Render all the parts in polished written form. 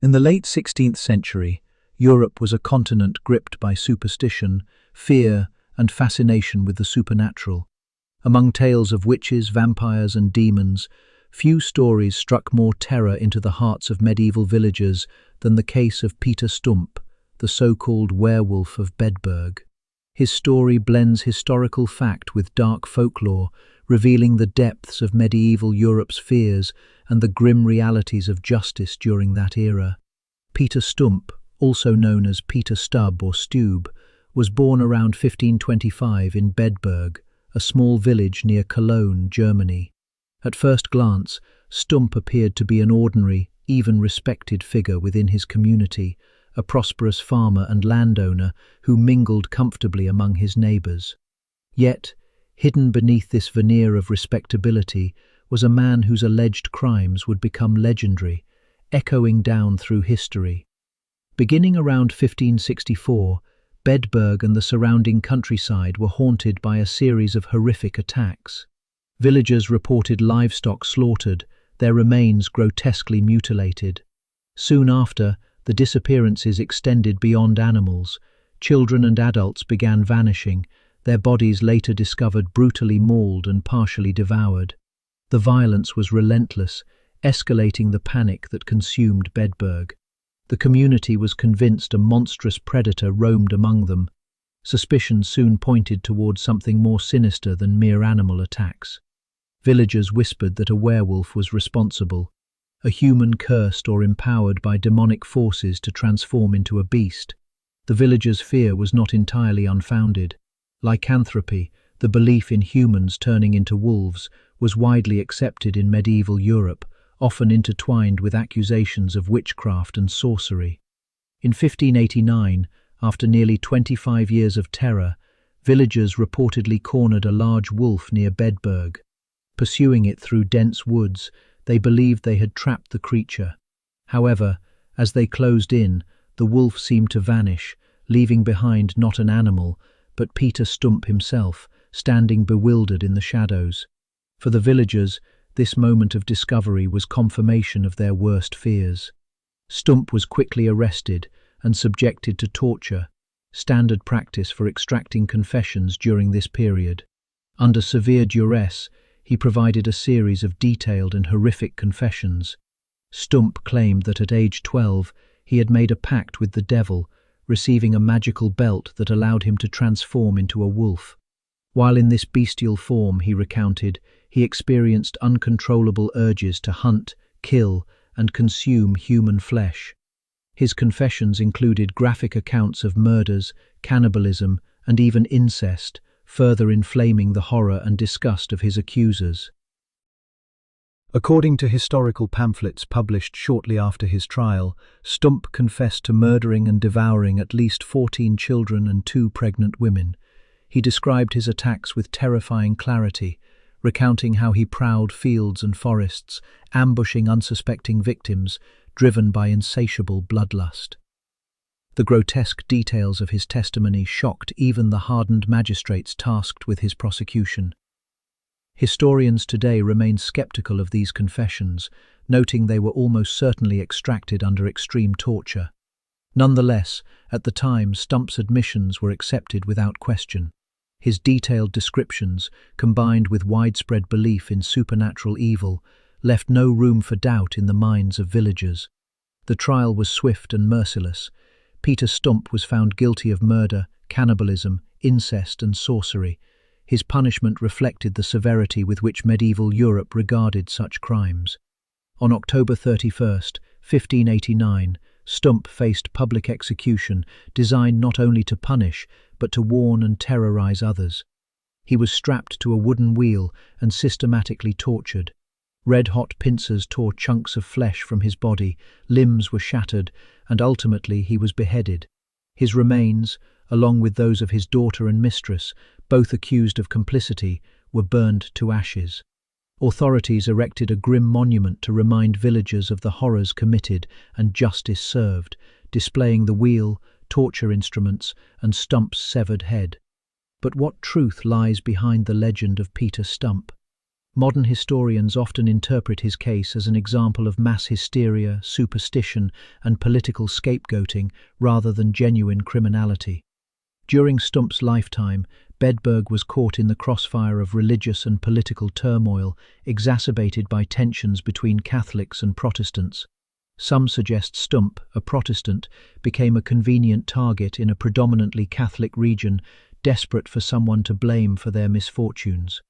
In the late 16th century, Europe was a continent gripped by superstition, fear, and fascination with the supernatural. Among tales of witches, vampires, and demons, few stories struck more terror into the hearts of medieval villagers than the case of Peter Stumpp, the so-called Werewolf of Bedburg. His story blends historical fact with dark folklore, revealing the depths of medieval Europe's fears and the grim realities of justice during that era. Peter Stumpp, also known as Peter Stubb or Stube, was born around 1525 in Bedburg, a small village near Cologne, Germany. At first glance, Stumpp appeared to be an ordinary, even respected figure within his community, a prosperous farmer and landowner who mingled comfortably among his neighbours. Yet, hidden beneath this veneer of respectability was a man whose alleged crimes would become legendary, echoing down through history. Beginning around 1564, Bedburg and the surrounding countryside were haunted by a series of horrific attacks. Villagers reported livestock slaughtered, their remains grotesquely mutilated. Soon after, the disappearances extended beyond animals. Children and adults began vanishing, their bodies later discovered brutally mauled and partially devoured. The violence was relentless, escalating the panic that consumed Bedburg. The community was convinced a monstrous predator roamed among them. Suspicion soon pointed towards something more sinister than mere animal attacks. Villagers whispered that a werewolf was responsible, a human cursed or empowered by demonic forces to transform into a beast. The villagers' fear was not entirely unfounded. Lycanthropy, the belief in humans turning into wolves, was widely accepted in medieval Europe, often intertwined with accusations of witchcraft and sorcery. In 1589, after nearly 25 years of terror, villagers reportedly cornered a large wolf near Bedburg. Pursuing it through dense woods, they believed they had trapped the creature. However, as they closed in, the wolf seemed to vanish, leaving behind not an animal, but Peter Stumpp himself, standing bewildered in the shadows. For the villagers, this moment of discovery was confirmation of their worst fears. Stumpp was quickly arrested and subjected to torture, standard practice for extracting confessions during this period. Under severe duress, he provided a series of detailed and horrific confessions. Stumpp claimed that at age 12 he had made a pact with the devil, receiving a magical belt that allowed him to transform into a wolf. While in this bestial form, he recounted, he experienced uncontrollable urges to hunt, kill, and consume human flesh. His confessions included graphic accounts of murders, cannibalism, and even incest, further inflaming the horror and disgust of his accusers. According to historical pamphlets published shortly after his trial, Stumpp confessed to murdering and devouring at least 14 children and 2 pregnant women. He described his attacks with terrifying clarity, recounting how he prowled fields and forests, ambushing unsuspecting victims, driven by insatiable bloodlust. The grotesque details of his testimony shocked even the hardened magistrates tasked with his prosecution. Historians today remain skeptical of these confessions, noting they were almost certainly extracted under extreme torture. Nonetheless, at the time, Stumpp's admissions were accepted without question. His detailed descriptions, combined with widespread belief in supernatural evil, left no room for doubt in the minds of villagers. The trial was swift and merciless. Peter Stumpp was found guilty of murder, cannibalism, incest, and sorcery. His punishment reflected the severity with which medieval Europe regarded such crimes. On October 31st, 1589, Stumpp faced public execution, designed not only to punish, but to warn and terrorize others. He was strapped to a wooden wheel and systematically tortured. Red-hot pincers tore chunks of flesh from his body, limbs were shattered, and ultimately he was beheaded. His remains, along with those of his daughter and mistress, both accused of complicity, were burned to ashes. Authorities erected a grim monument to remind villagers of the horrors committed and justice served, displaying the wheel, torture instruments, and Stumpp's severed head. But what truth lies behind the legend of Peter Stumpp? Modern historians often interpret his case as an example of mass hysteria, superstition, and political scapegoating rather than genuine criminality. During Stumpp's lifetime, Bedburg was caught in the crossfire of religious and political turmoil, exacerbated by tensions between Catholics and Protestants. Some suggest Stumpp, a Protestant, became a convenient target in a predominantly Catholic region, desperate for someone to blame for their misfortunes.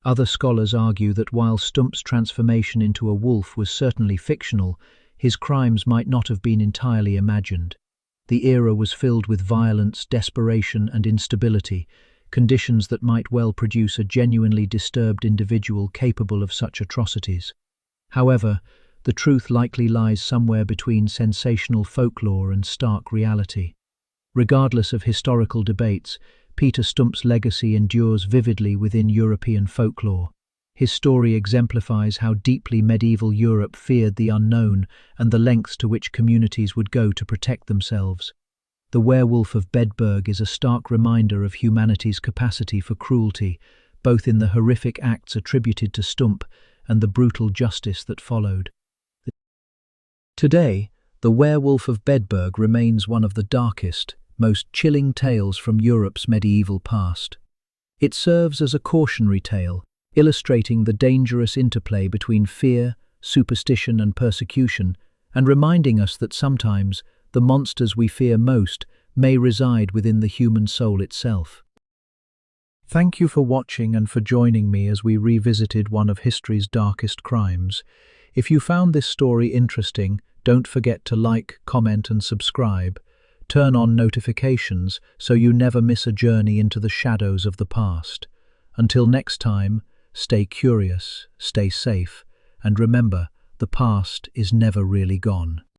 Other scholars argue that while Stumpp's transformation into a wolf was certainly fictional, his crimes might not have been entirely imagined. The era was filled with violence, desperation, and instability, conditions that might well produce a genuinely disturbed individual capable of such atrocities. However, the truth likely lies somewhere between sensational folklore and stark reality. Regardless of historical debates, Peter Stumpp's legacy endures vividly within European folklore. His story exemplifies how deeply medieval Europe feared the unknown and the lengths to which communities would go to protect themselves. The Werewolf of Bedburg is a stark reminder of humanity's capacity for cruelty, both in the horrific acts attributed to Stumpp and the brutal justice that followed. Today, the Werewolf of Bedburg remains one of the darkest, most chilling tales from Europe's medieval past. It serves as a cautionary tale, illustrating the dangerous interplay between fear, superstition, and persecution, and reminding us that sometimes the monsters we fear most may reside within the human soul itself. Thank you for watching and for joining me as we revisited one of history's darkest crimes. If you found this story interesting, don't forget to like, comment, and subscribe. Turn on notifications so you never miss a journey into the shadows of the past. Until next time, stay curious, stay safe, and remember, the past is never really gone.